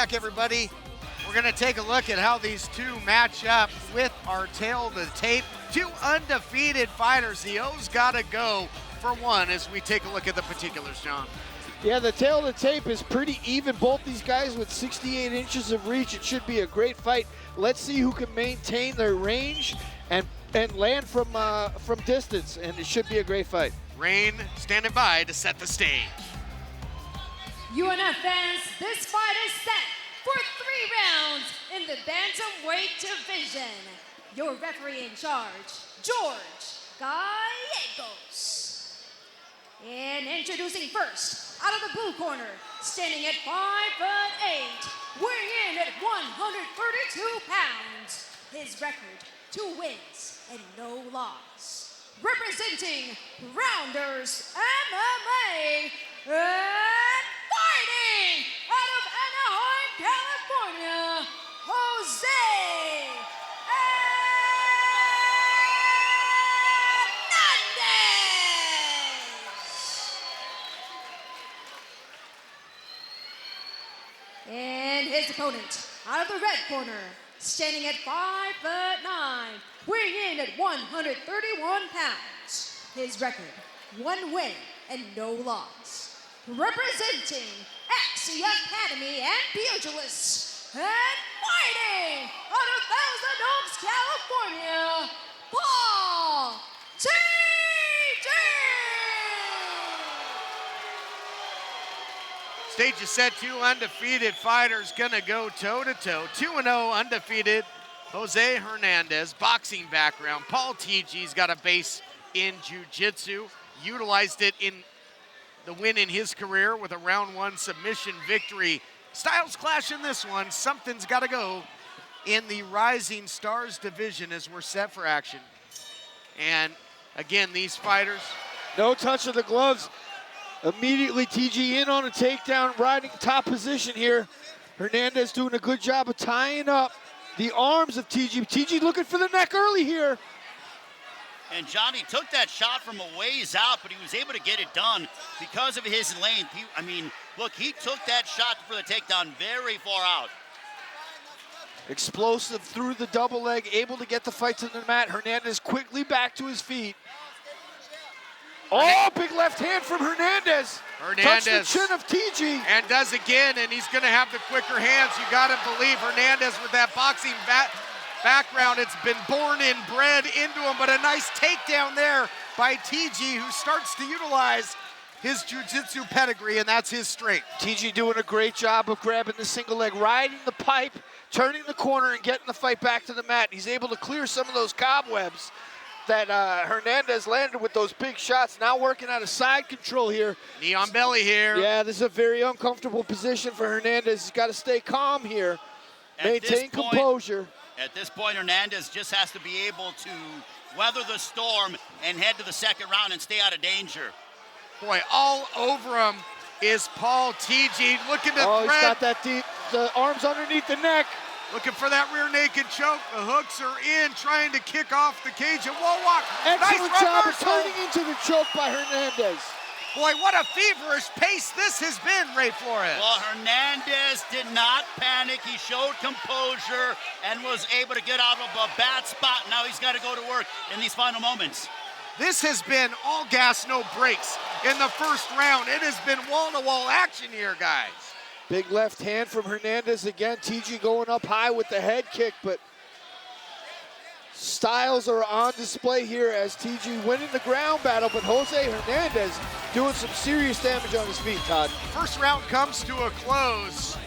back, everybody. We're going to take a look at how these two match up with our tail to the tape. Two undefeated fighters. The O's got to go for one as we take a look at the particulars, John. Yeah, the tail of the tape is pretty even. Both these guys with 68 inches of reach. It should be a great fight. Let's see who can maintain their range and land from distance, and it should be a great fight. Rain standing by to set the stage. UNF fans, this fight is set for 3 rounds in the Bantamweight division. Your referee in charge, George Gallegos. And introducing first, out of the blue corner, standing at 5'8", weighing in at 132 pounds. His record, 2 wins and no loss. Representing Rounders MMA and fighting out of Anaheim, California, JOSE Hernandez. And his opponent, out of the red corner, standing at 5'9", weighing in at 131 pounds. His record, 1 win and no loss. Representing Axie Academy and pugilists and fighting out of Thousand Oaks, California, PAUL TIEDJE. Stage is set. 2 undefeated fighters gonna go toe-to-toe. 2-0 undefeated. JOSE Hernandez, boxing background. PAUL TIEDJE's got a base in jiu-jitsu. Utilized it in the win in his career with a round 1 submission victory. Styles clash in this one. Something's got to go in the Rising Stars division as we're set for action. And again, these fighters. No touch of the gloves. Immediately TG in on a takedown, riding top position here. Hernandez doing a good job of tying up the arms of TG. TG looking for the neck early here. And Johnny took that shot from a ways out, but he was able to get it done because of his length. Look, he took that shot for the takedown very far out. Explosive through the double leg, able to get the fight to the mat. Hernandez quickly back to his feet. Oh, big left hand from Hernandez. Touched the chin of TG. And does again, and he's gonna have the quicker hands. You gotta believe Hernandez with that boxing background, it's been born and bred into him, but a nice takedown there by TG, who starts to utilize his jiu-jitsu pedigree, and that's his strength. TG doing a great job of grabbing the single leg, riding the pipe, turning the corner, and getting the fight back to the mat. He's able to clear some of those cobwebs that Hernandez landed with those big shots. Now working out of side control here. Knee on belly here. Yeah, this is a very uncomfortable position for Hernandez. He's got to stay calm here, maintain composure. At this point, Hernandez just has to be able to weather the storm and head to the second round and stay out of danger. Boy, all over him is PAUL TIEDJE looking to thread. He's got that deep, the arms underneath the neck. Looking for that rear naked choke. The hooks are in, trying to kick off the cage. And whoa, walk. Excellent nice job of reversal. turning into the choke by Hernandez. Boy, what a feverish pace this has been, Ray Flores. Well, Hernandez did not panic. He showed composure and was able to get out of a bad spot. Now he's got to go to work in these final moments. This has been all gas, no brakes in the first round. It has been wall-to-wall action here, guys. Big left hand from Hernandez again. TG going up high with the head kick, but styles are on display here as TG winning the ground battle, but JOSE Hernandez doing some serious damage on his feet, Todd. First round comes to a close,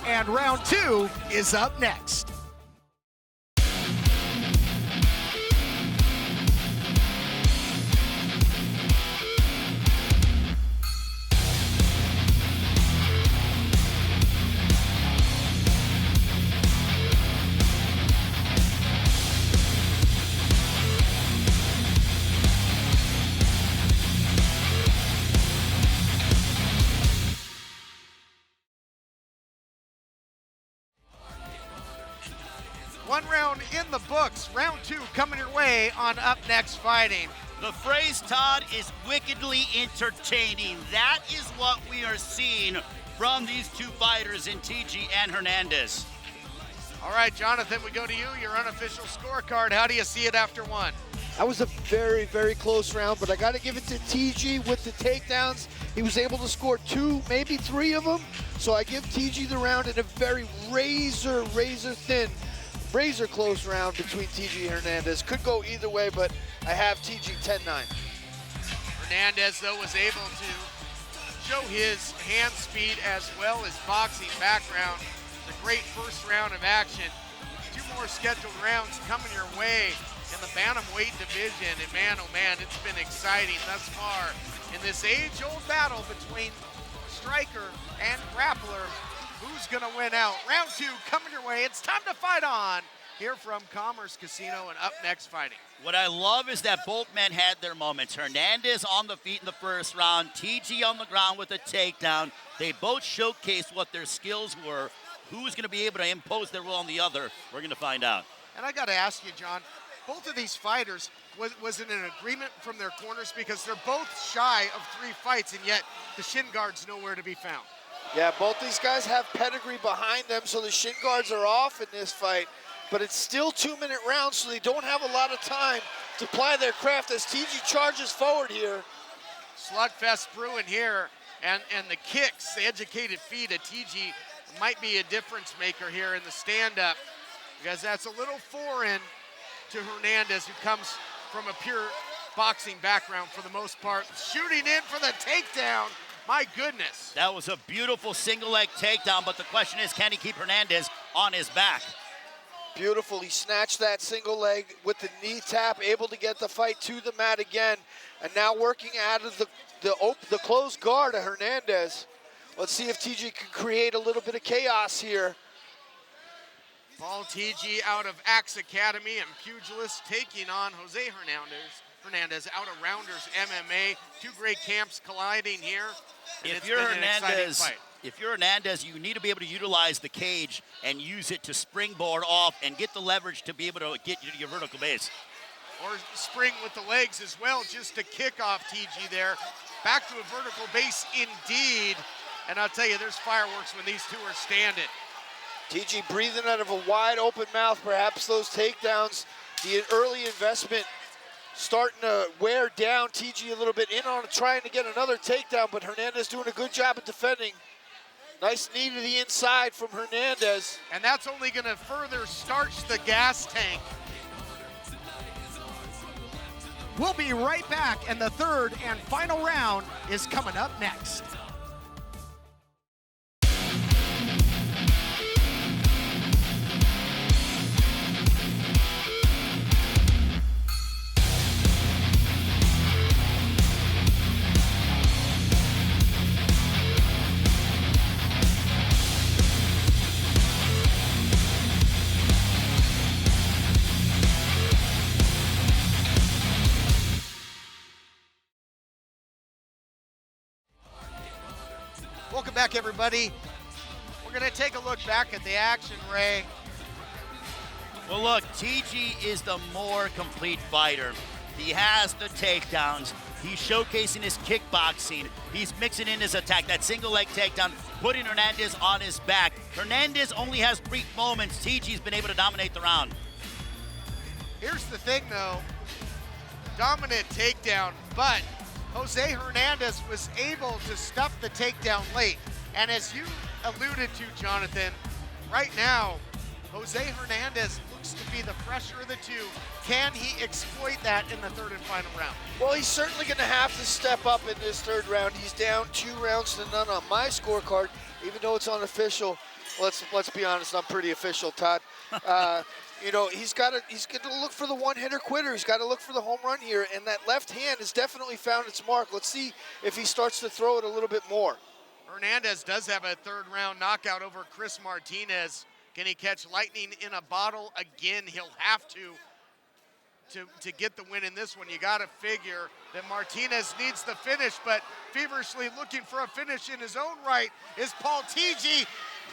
and round 2 is up next. One round in the books. Round 2 coming your way on UpNext Fighting. The phrase, Todd, is wickedly entertaining. That is what we are seeing from these two fighters in TG and Hernandez. All right, Jonathan, we go to you, your unofficial scorecard. How do you see it after one? That was a very, very close round, but I got to give it to TG with the takedowns. He was able to score 2, maybe 3 of them. So I give TG the round in a very razor close round between TG and Hernandez. Could go either way, but I have TG 10-9. Hernandez, though, was able to show his hand speed as well as boxing background. It's a great first round of action. 2 more scheduled rounds coming your way in the Bantamweight division. And man, oh man, it's been exciting thus far in this age-old battle between striker and grappler. Who's gonna win out? Round 2 coming your way. It's time to fight on here from Commerce Casino and UpNext Fighting. What I love is that both men had their moments. Hernandez on the feet in the first round, TG on the ground with a takedown. They both showcased what their skills were. Who's going to be able to impose their will on the other? We're going to find out. And I got to ask you, John, both of these fighters, was it an agreement from their corners? Because they're both shy of 3 fights, and yet the shin guard's nowhere to be found. Yeah, both these guys have pedigree behind them, so the shin guards are off in this fight. But it's still 2-minute rounds, so they don't have a lot of time to apply their craft as TG charges forward here. Slugfest brewing here, and the kicks, the educated feet of TG might be a difference maker here in the stand-up, because that's a little foreign to Hernandez, who comes from a pure boxing background for the most part. Shooting in for the takedown. My goodness. That was a beautiful single leg takedown, but the question is, can he keep Hernandez on his back? Beautiful, he snatched that single leg with the knee tap, able to get the fight to the mat again, and now working out of the closed guard of Hernandez. Let's see if TG can create a little bit of chaos here. Paul Tiedje out of Axe Academy and Pugilist taking on Jose Hernandez out of Rounders MMA. 2 great camps colliding here. If you're Hernandez, you need to be able to utilize the cage and use it to springboard off and get the leverage to be able to get you to your vertical base. Or spring with the legs as well, just to kick off TG there. Back to a vertical base indeed. And I'll tell you, there's fireworks when these two are standing. TG breathing out of a wide open mouth. Perhaps those takedowns, the early investment starting to wear down TG a little bit, in on trying to get another takedown, but Hernandez doing a good job at defending. Nice knee to the inside from Hernandez. And that's only going to further starch the gas tank. We'll be right back, and the third and final round is coming up next. Welcome back, everybody. We're going to take a look back at the action, Ray. Well, look, TG is the more complete fighter. He has the takedowns. He's showcasing his kickboxing. He's mixing in his attack. That single leg takedown, putting Hernandez on his back. Hernandez only has brief moments. TG's been able to dominate the round. Here's the thing, though. Dominant takedown, but Jose Hernandez was able to stuff the takedown late. And as you alluded to, Jonathan, right now, Jose Hernandez looks to be the fresher of the two. Can he exploit that in the third and final round? Well, he's certainly going to have to step up in this third round. He's down 2 rounds to none on my scorecard, even though it's unofficial. Let's be honest, I'm pretty official, Todd. You know, he's got to look for the one-hitter quitter. He's got to look for the home run here, and that left hand has definitely found its mark. Let's see if he starts to throw it a little bit more. Hernandez does have a third-round knockout over Chris Martinez. Can he catch lightning in a bottle again? He'll have to get the win in this one. You got to figure that Martinez needs the finish, but feverishly looking for a finish in his own right is Paul Tiedje.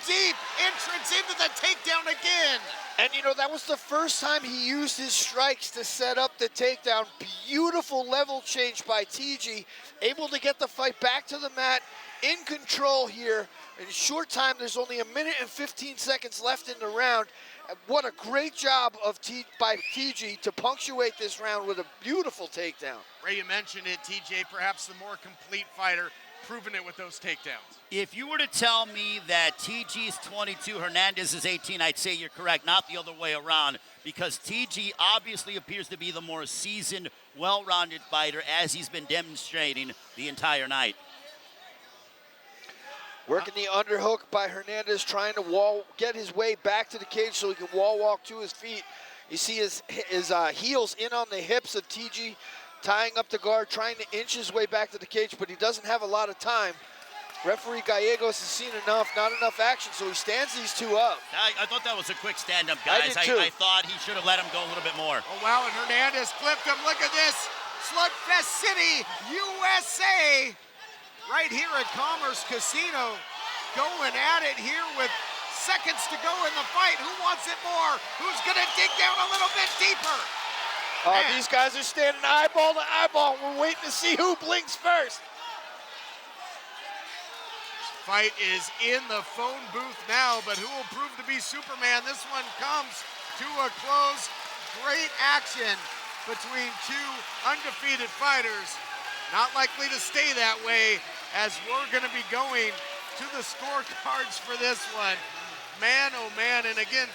Deep entrance into the takedown again. And you know, that was the first time he used his strikes to set up the takedown. Beautiful level change by Tiedje, able to get the fight back to the mat, in control here. In a short time, there's only 1 minute and 15 seconds left in the round. What a great job by TG to punctuate this round with a beautiful takedown. Ray, you mentioned it, TJ, perhaps the more complete fighter, proving it with those takedowns. If you were to tell me that TG is 22, Hernandez is 18, I'd say you're correct, not the other way around, because TG obviously appears to be the more seasoned, well-rounded fighter, as he's been demonstrating the entire night. Working the underhook by Hernandez, trying to get his way back to the cage so he can wall walk to his feet. You see his heels in on the hips of TG, tying up the guard, trying to inch his way back to the cage, but he doesn't have a lot of time. Referee Gallegos has seen enough, not enough action, so he stands these two up. I thought that was a quick stand-up, guys. I did too. I thought he should have let him go a little bit more. Oh, wow, and Hernandez flipped him. Look at this. Slugfest City, USA. Right here at Commerce Casino, going at it here with seconds to go in the fight. Who wants it more? Who's gonna dig down a little bit deeper? Oh, these guys are standing eyeball to eyeball. We're waiting to see who blinks first. Fight is in the phone booth now, but who will prove to be Superman? This one comes to a close. Great action between two undefeated fighters. Not likely to stay that way, as we're going to be going to the scorecards for this one. Man, oh man, and again,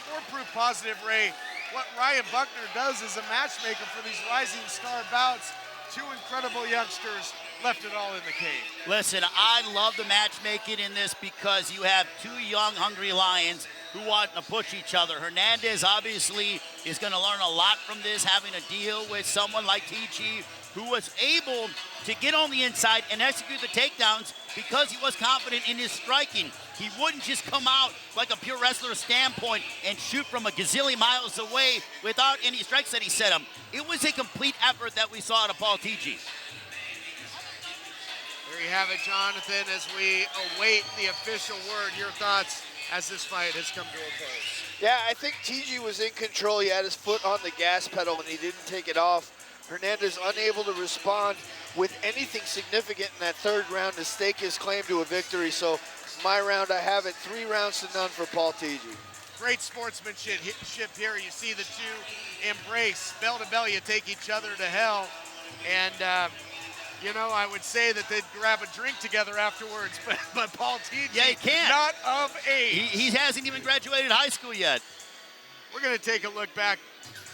more proof positive, Ray. What Ryan Buckner does as a matchmaker for these rising star bouts. Two incredible youngsters left it all in the cage. Listen, I love the matchmaking in this because you have two young, hungry lions who want to push each other. Hernandez obviously is going to learn a lot from this, having to deal with someone like TG, who was able to get on the inside and execute the takedowns because he was confident in his striking. He wouldn't just come out like a pure wrestler standpoint and shoot from a gazillion miles away without any strikes that he set him. It was a complete effort that we saw out of Paul TG. There you have it, Jonathan, as we await the official word. Your thoughts as this fight has come to a close? Yeah, I think TG was in control. He had his foot on the gas pedal and he didn't take it off. Hernandez unable to respond with anything significant in that third round to stake his claim to a victory. So my round, I have it 3 rounds to none for Paul TG. Great sportsmanship here. You see the two embrace, bell to bell, you take each other to hell. And, you know, I would say that they'd grab a drink together afterwards, but Paul TG, yeah, he can't. Not of age. He hasn't even graduated high school yet. We're going to take a look back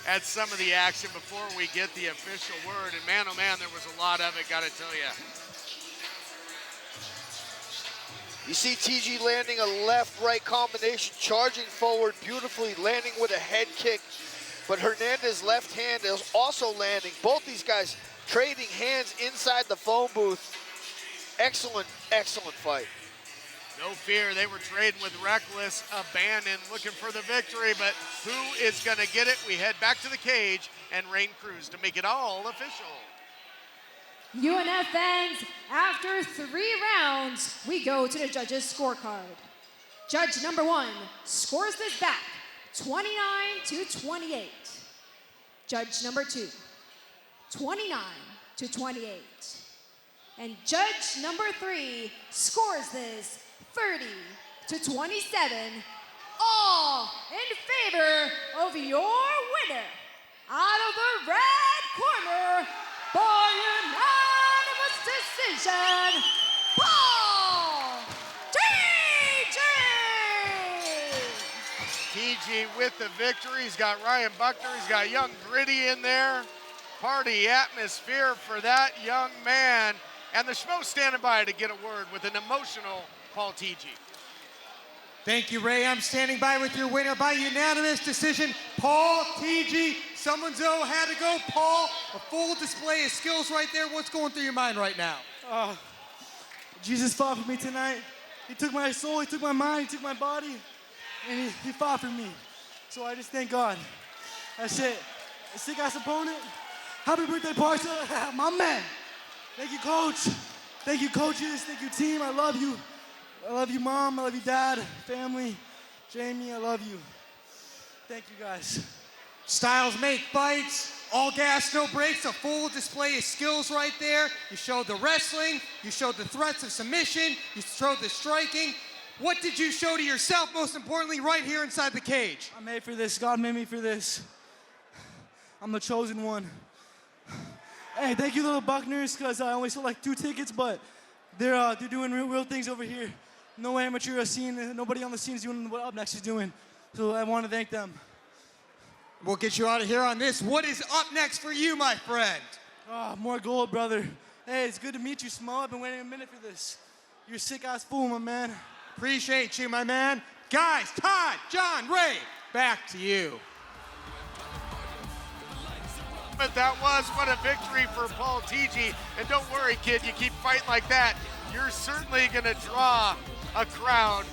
at some of the action before we get the official word. And man, oh man, there was a lot of it, got to tell you. You see TG landing a left-right combination, charging forward beautifully, landing with a head kick. But Hernandez's left hand is also landing. Both these guys trading hands inside the phone booth. Excellent, excellent fight. No fear, they were trading with reckless abandon, looking for the victory, but who is gonna get it? We head back to the cage and Rain Cruz to make it all official. UNF fans, after 3 rounds, we go to the judges' scorecard. Judge number 1 scores this back 29-28. Judge number 2, 29-28. And judge number 3 scores this 30-27, all in favor of your winner. Out of the red corner, by unanimous decision, Paul TG! TG with the victory. He's got Ryan Buckner. He's got young Gritty in there. Party atmosphere for that young man. And the Schmo standing by to get a word with an emotional Paul TG. Thank you, Ray. I'm standing by with your winner by unanimous decision, Paul TG. Someone's had to go. Paul, a full display of skills right there. What's going through your mind right now? Jesus fought for me tonight. He took my soul, he took my mind, he took my body, and he fought for me. So I just thank God. That's it. A sick-ass opponent. Happy birthday, Parsa. My man. Thank you, Coach. Thank you, coaches. Thank you, team. I love you. I love you, Mom. I love you, Dad, family. Jamie, I love you. Thank you, guys. Styles make fights. All gas, no brakes, a full display of skills right there. You showed the wrestling, you showed the threats of submission, you showed the striking. What did you show to yourself, most importantly, right here inside the cage? I'm made for this. God made me for this. I'm the chosen one. Hey, thank you, little Buckners, because I only sold like 2 tickets, but they're doing real things over here. No amateur scene, nobody on the scene is doing what UpNext is doing. So I want to thank them. We'll get you out of here on this. What is up next for you, my friend? More gold, brother. Hey, it's good to meet you, Small. I've been waiting a minute for this. You're a sick-ass fool, my man. Appreciate you, my man. Guys, Todd, John, Ray, back to you. But that was what a victory for Paul Tiedje. And don't worry, kid, you keep fighting like that, you're certainly going to draw a crowd